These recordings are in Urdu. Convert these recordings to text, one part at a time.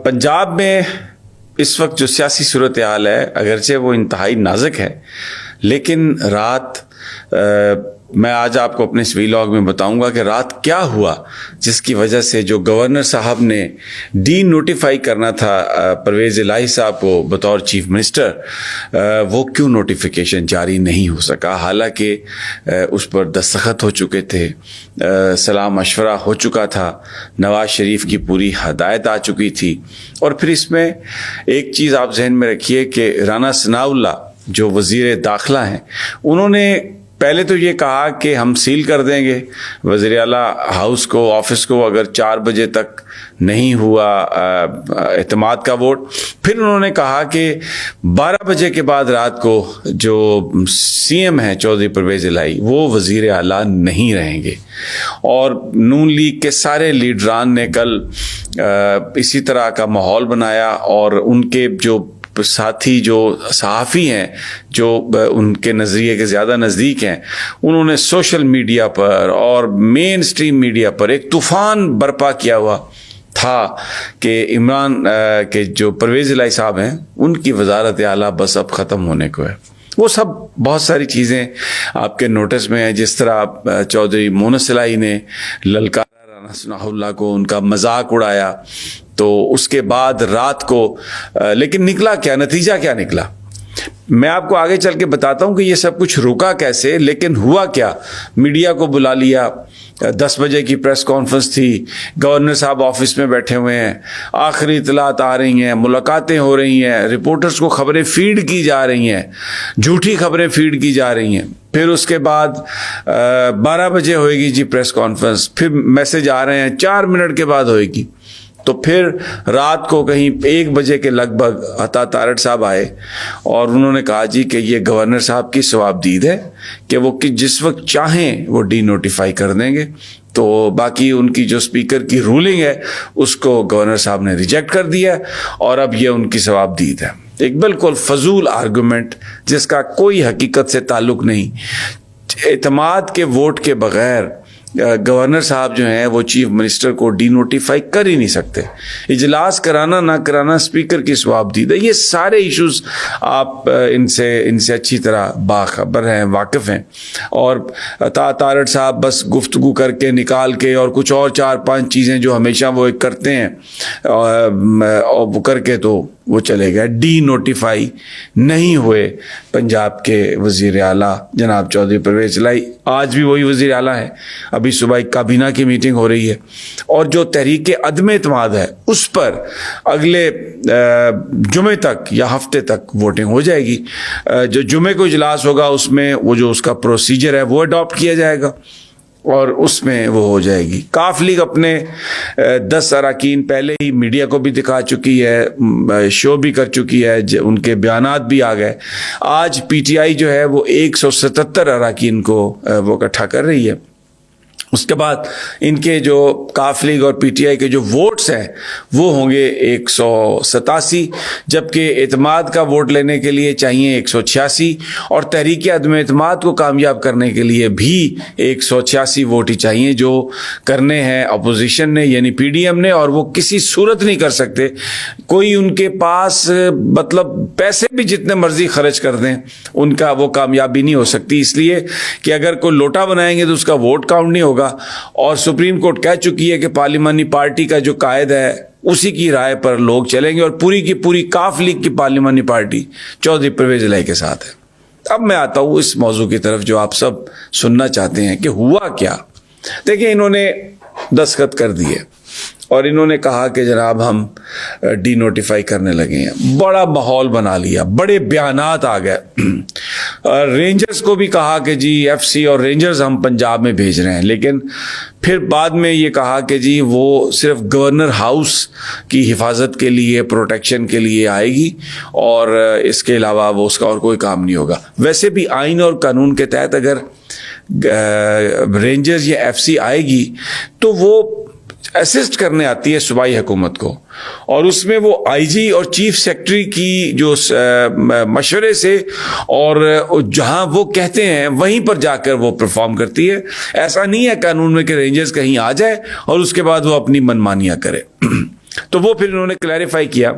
پنجاب میں اس وقت جو سیاسی صورتحال ہے اگرچہ وہ انتہائی نازک ہے، لیکن رات میں آج آپ کو اپنے اس ویلاگ میں بتاؤں گا کہ رات کیا ہوا جس کی وجہ سے جو گورنر صاحب نے ڈی نوٹیفائی کرنا تھا پرویز الہی صاحب کو بطور چیف منسٹر، وہ کیوں نوٹیفیکیشن جاری نہیں ہو سکا، حالانکہ اس پر دستخط ہو چکے تھے، سلام مشورہ ہو چکا تھا، نواز شریف کی پوری ہدایت آ چکی تھی۔ اور پھر اس میں ایک چیز آپ ذہن میں رکھیے کہ رانا ثناء اللہ جو وزیر داخلہ ہیں، انہوں نے پہلے تو یہ کہا کہ ہم سیل کر دیں گے وزیر اعلیٰ ہاؤس کو، آفس کو، اگر 4 بجے تک نہیں ہوا اعتماد کا ووٹ۔ پھر انہوں نے کہا کہ 12 بجے کے بعد رات کو جو سی ایم ہیں چودھری پرویز الہی وہ وزیر اعلیٰ نہیں رہیں گے۔ اور نون لیگ کے سارے لیڈران نے کل اسی طرح کا ماحول بنایا، اور ان کے جو ساتھی جو صحافی ہیں جو ان کے نظریے کے زیادہ نزدیک ہیں، انہوں نے سوشل میڈیا پر اور مین سٹریم میڈیا پر ایک طوفان برپا کیا ہوا تھا کہ عمران کے جو پرویز الہی صاحب ہیں ان کی وزارت اعلیٰ بس اب ختم ہونے کو ہے۔ وہ سب بہت ساری چیزیں آپ کے نوٹس میں ہیں، جس طرح چودھری مونس الہی نے للکارا رانا ثناء اللہ کو، ان کا مذاق اڑایا، تو اس کے بعد رات کو لیکن نکلا کیا، نتیجہ کیا نکلا، میں آپ کو آگے چل کے بتاتا ہوں کہ یہ سب کچھ رکا کیسے، لیکن ہوا کیا۔ میڈیا کو بلا لیا، 10 بجے کی پریس کانفرنس تھی، گورنر صاحب آفس میں بیٹھے ہوئے ہیں، آخری اطلاعات آ رہی ہیں، ملاقاتیں ہو رہی ہیں، رپورٹرز کو خبریں فیڈ کی جا رہی ہیں، جھوٹی خبریں فیڈ کی جا رہی ہیں۔ پھر اس کے بعد 12 بجے ہوئے گی جی پریس کانفرنس، پھر میسج آ رہے ہیں 4 منٹ کے بعد ہوئے گی۔ تو پھر رات کو کہیں 1 بجے کے لگ بھگ عطا تارڑ صاحب آئے اور انہوں نے کہا جی کہ یہ گورنر صاحب کی ثوابدید ہے کہ وہ جس وقت چاہیں وہ ڈی نوٹیفائی کر دیں گے، تو باقی ان کی جو اسپیکر کی رولنگ ہے اس کو گورنر صاحب نے ریجیکٹ کر دیا اور اب یہ ان کی ثوابدید ہے۔ ایک بالکل فضول آرگومنٹ جس کا کوئی حقیقت سے تعلق نہیں۔ اعتماد کے ووٹ کے بغیر گورنر صاحب جو ہیں وہ چیف منسٹر کو ڈی نوٹیفائی کر ہی نہیں سکتے۔ اجلاس کرانا نہ کرانا اسپیکر کی ثوابدید ہے۔ یہ سارے ایشوز آپ ان سے اچھی طرح باخبر ہیں، واقف ہیں۔ اور عطا تارڑ صاحب بس گفتگو کر کے نکال کے اور کچھ اور 4-5 چیزیں جو ہمیشہ وہ کرتے ہیں اور وہ کر کے تو وہ چلے گئے، ڈی نوٹیفائی نہیں ہوئے پنجاب کے وزیر اعلیٰ جناب چودھری پرویز الہی۔ آج بھی وہی وزیر اعلیٰ ہے، ابھی صبح ایک کابینہ کی میٹنگ ہو رہی ہے، اور جو تحریک عدم اعتماد ہے اس پر اگلے جمعے تک یا ہفتے تک ووٹنگ ہو جائے گی۔ جو جمعے کو اجلاس ہوگا اس میں وہ جو اس کا پروسیجر ہے وہ اڈاپٹ کیا جائے گا اور اس میں وہ ہو جائے گی۔ کاف لیگ اپنے 10 اراکین پہلے ہی میڈیا کو بھی دکھا چکی ہے، شو بھی کر چکی ہے، ان کے بیانات بھی آ گئے۔ آج پی ٹی آئی جو ہے وہ 177 اراکین کو وہ اکٹھا کر رہی ہے۔ اس کے بعد ان کے جو کاف لیگ اور پی ٹی آئی کے جو ووٹس ہیں وہ ہوں گے 187، جبکہ اعتماد کا ووٹ لینے کے لیے چاہیے 186، اور تحریک عدم اعتماد کو کامیاب کرنے کے لیے بھی 186 ووٹ ہی چاہیے، جو کرنے ہیں اپوزیشن نے یعنی پی ڈی ایم نے، اور وہ کسی صورت نہیں کر سکتے۔ کوئی ان کے پاس مطلب پیسے بھی جتنے مرضی خرچ کر دیں ان کا وہ کامیابی نہیں ہو سکتی، اس لیے کہ اگر کوئی لوٹا بنائیں گے تو اس کا ووٹ کاؤنٹ نہیں ہوگا۔ اور سپریم کورٹ کہہ چکی ہے کہ پارلیمانی پارٹی کا جو قائد ہے اسی کی رائے پر لوگ چلیں گے، اور پوری کی پوری کاف لیگ کی پارلیمانی پارٹی چودھری پرویز الہی کے ساتھ ہے۔ اب میں آتا ہوں اس موضوع کی طرف جو آپ سب سننا چاہتے ہیں کہ ہوا کیا۔ دیکھیں، انہوں نے دستخط کر دیے اور انہوں نے کہا کہ جناب ہم ڈی نوٹیفائی کرنے لگے ہیں، بڑا ماحول بنا لیا، بڑے بیانات آ گئے۔ رینجرز کو بھی کہا کہ جی ایف سی اور رینجرز ہم پنجاب میں بھیج رہے ہیں، لیکن پھر بعد میں یہ کہا کہ جی وہ صرف گورنر ہاؤس کی حفاظت کے لیے، پروٹیکشن کے لیے آئے گی، اور اس کے علاوہ وہ اس کا اور کوئی کام نہیں ہوگا۔ ویسے بھی آئین اور قانون کے تحت اگر رینجرز یا ایف سی آئے گی تو وہ اسسٹ کرنے آتی ہے صوبائی حکومت کو، اور اس میں وہ آئی جی اور چیف سیکرٹری کی جو مشورے سے اور جہاں وہ کہتے ہیں وہیں پر جا کر وہ پرفارم کرتی ہے۔ ایسا نہیں ہے قانون میں کہ رینجرز کہیں آ جائے اور اس کے بعد وہ اپنی منمانیاں کرے۔ تو وہ پھر انہوں نے کلیریفائی کیا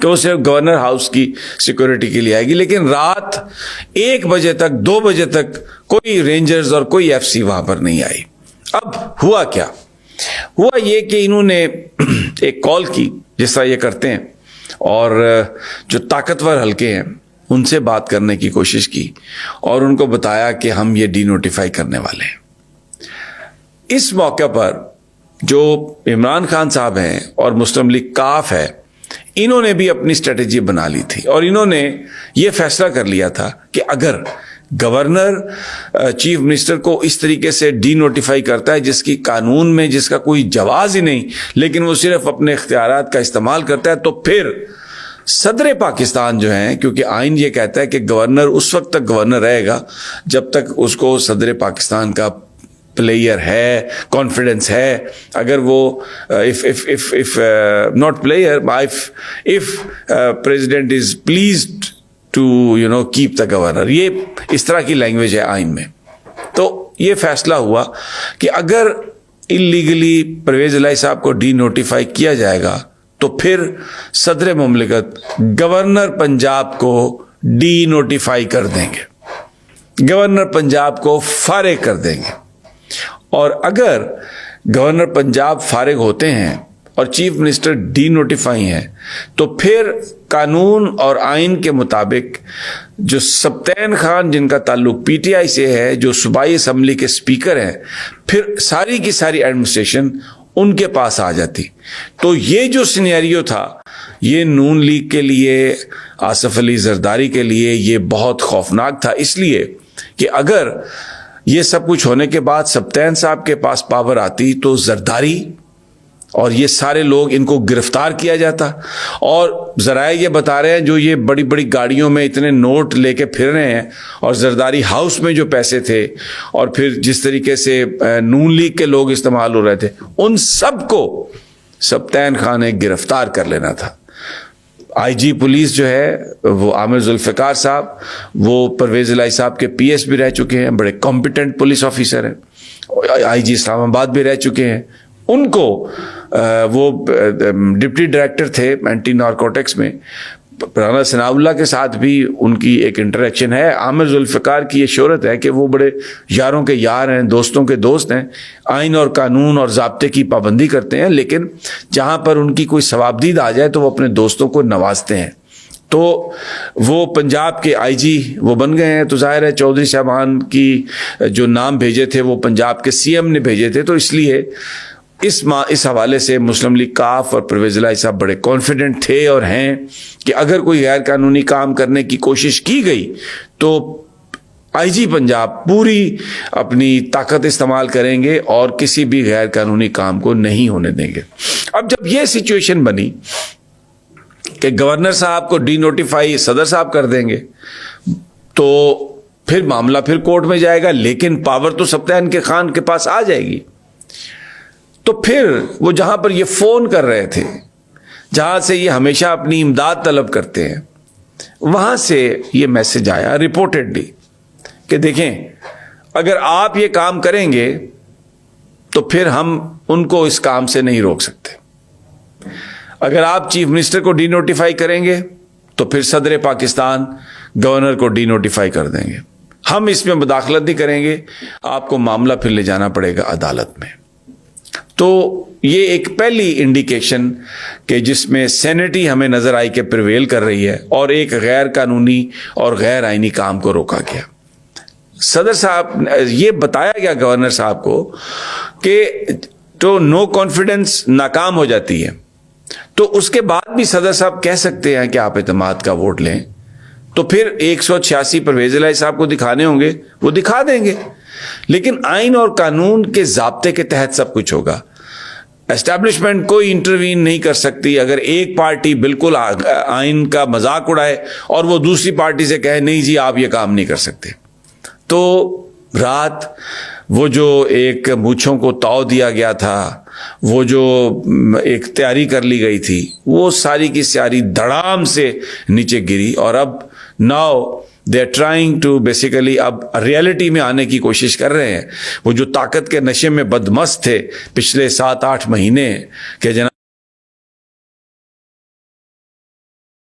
کہ وہ صرف گورنر ہاؤس کی سیکورٹی کے لیے آئے گی، لیکن رات 1 بجے تک 2 بجے تک کوئی رینجرز اور کوئی ایف سی وہاں پر نہیں آئی۔ اب ہوا کیا؟ ہوا یہ کہ انہوں نے ایک کال کی جس طرح یہ کرتے ہیں، اور جو طاقتور حلقے ہیں ان سے بات کرنے کی کوشش کی اور ان کو بتایا کہ ہم یہ ڈی نوٹیفائی کرنے والے ہیں۔ اس موقع پر جو عمران خان صاحب ہیں اور مسلم لیگ کاف ہے، انہوں نے بھی اپنی اسٹریٹجی بنا لی تھی، اور انہوں نے یہ فیصلہ کر لیا تھا کہ اگر گورنر چیف منسٹر کو اس طریقے سے ڈی نوٹیفائی کرتا ہے جس کی قانون میں جس کا کوئی جواز ہی نہیں، لیکن وہ صرف اپنے اختیارات کا استعمال کرتا ہے، تو پھر صدر پاکستان جو ہیں، کیونکہ آئین یہ کہتا ہے کہ گورنر اس وقت تک گورنر رہے گا جب تک اس کو صدر پاکستان کا پلیئر ہے، کانفیڈنس ہے، اگر وہ not player, if president is pleased to keep the governor، یہ اس طرح کی لینگویج ہے آئین میں۔ تو یہ فیصلہ ہوا کہ اگر انلیگلی پرویز الہی صاحب کو ڈی نوٹیفائی کیا جائے گا تو پھر صدر مملکت گورنر پنجاب کو ڈی نوٹیفائی کر دیں گے، گورنر پنجاب کو فارغ کر دیں گے، اور اگر گورنر پنجاب فارغ ہوتے ہیں اور چیف منسٹر ڈی نوٹیفائی ہیں تو پھر قانون اور آئین کے مطابق جو سبطین خان جن کا تعلق پی ٹی آئی سے ہے، جو صوبائی اسمبلی کے اسپیکر ہیں، پھر ساری کی ساری ایڈمنسٹریشن ان کے پاس آ جاتی۔ تو یہ جو سینیریو تھا یہ نون لیگ کے لیے، آصف علی زرداری کے لیے یہ بہت خوفناک تھا، اس لیے کہ اگر یہ سب کچھ ہونے کے بعد سبطین صاحب کے پاس پاور آتی تو زرداری اور یہ سارے لوگ ان کو گرفتار کیا جاتا، اور ذرائع یہ بتا رہے ہیں جو یہ بڑی بڑی گاڑیوں میں اتنے نوٹ لے کے پھر رہے ہیں، اور زرداری ہاؤس میں جو پیسے تھے اور پھر جس طریقے سے نون لیگ کے لوگ استعمال ہو رہے تھے، ان سب کو سبطین خان نے گرفتار کر لینا تھا۔ آئی جی پولیس جو ہے وہ عامر ذوالفقار صاحب، وہ پرویز الہی صاحب کے پی ایس بھی رہ چکے ہیں، بڑے کمپیٹنٹ پولیس آفیسر ہیں، آئی جی اسلام آباد بھی رہ چکے ہیں، ان کو وہ ڈپٹی ڈائریکٹر تھے اینٹی نارکوٹکس میں، رانا ثناء اللہ کے ساتھ بھی ان کی ایک انٹریکشن ہے۔ عامر ذوالفقار کی یہ شہرت ہے کہ وہ بڑے یاروں کے یار ہیں، دوستوں کے دوست ہیں، آئین اور قانون اور ضابطے کی پابندی کرتے ہیں، لیکن جہاں پر ان کی کوئی ثوابدید آ جائے تو وہ اپنے دوستوں کو نوازتے ہیں۔ تو وہ پنجاب کے آئی جی وہ بن گئے ہیں، تو ظاہر ہے چودھری صاحبان کی جو نام بھیجے تھے وہ پنجاب کے سی ایم نے بھیجے تھے، تو اس لیے اس حوالے سے مسلم لیگ کاف اور پرویز الہی صاحب بڑے کانفیڈنٹ تھے اور ہیں کہ اگر کوئی غیر قانونی کام کرنے کی کوشش کی گئی تو آئی جی پنجاب پوری اپنی طاقت استعمال کریں گے اور کسی بھی غیر قانونی کام کو نہیں ہونے دیں گے۔ اب جب یہ سچویشن بنی کہ گورنر صاحب کو ڈی نوٹیفائی صدر صاحب کر دیں گے تو پھر معاملہ پھر کورٹ میں جائے گا، لیکن پاور تو سبطین خان کے پاس آ جائے گی۔ تو پھر وہ جہاں پر یہ فون کر رہے تھے، جہاں سے یہ ہمیشہ اپنی امداد طلب کرتے ہیں، وہاں سے یہ میسج آیا رپورٹڈلی کہ دیکھیں اگر آپ یہ کام کریں گے تو پھر ہم ان کو اس کام سے نہیں روک سکتے، اگر آپ چیف منسٹر کو ڈی نوٹیفائی کریں گے تو پھر صدر پاکستان گورنر کو ڈی نوٹیفائی کر دیں گے، ہم اس میں مداخلت نہیں کریں گے، آپ کو معاملہ پھر لے جانا پڑے گا عدالت میں۔ تو یہ ایک پہلی انڈیکیشن کہ جس میں سینیٹی ہمیں نظر آئی کہ پریویل کر رہی ہے اور ایک غیر قانونی اور غیر آئینی کام کو روکا گیا۔ صدر صاحب یہ بتایا گیا گورنر صاحب کو کہ تو نو کانفیڈنس ناکام ہو جاتی ہے، تو اس کے بعد بھی صدر صاحب کہہ سکتے ہیں کہ آپ اعتماد کا ووٹ لیں، تو پھر 186 پرویز الہی صاحب کو دکھانے ہوں گے، وہ دکھا دیں گے، لیکن آئین اور قانون کے ضابطے کے تحت سب کچھ ہوگا۔ اسٹیبلشمنٹ کوئی انٹروین نہیں کر سکتی۔ اگر ایک پارٹی بالکل آئین کا مذاق اڑائے اور وہ دوسری پارٹی سے کہے نہیں جی آپ یہ کام نہیں کر سکتے، تو رات وہ جو ایک مونچھوں کو تاؤ دیا گیا تھا، وہ جو ایک تیاری کر لی گئی تھی، وہ ساری کی ساری دھڑام سے نیچے گری، اور اب now they are trying to basically اب ریئلٹی میں آنے کی کوشش کر رہے ہیں۔ وہ جو طاقت کے نشے میں بدمست تھے پچھلے 7-8 مہینے کہ جناب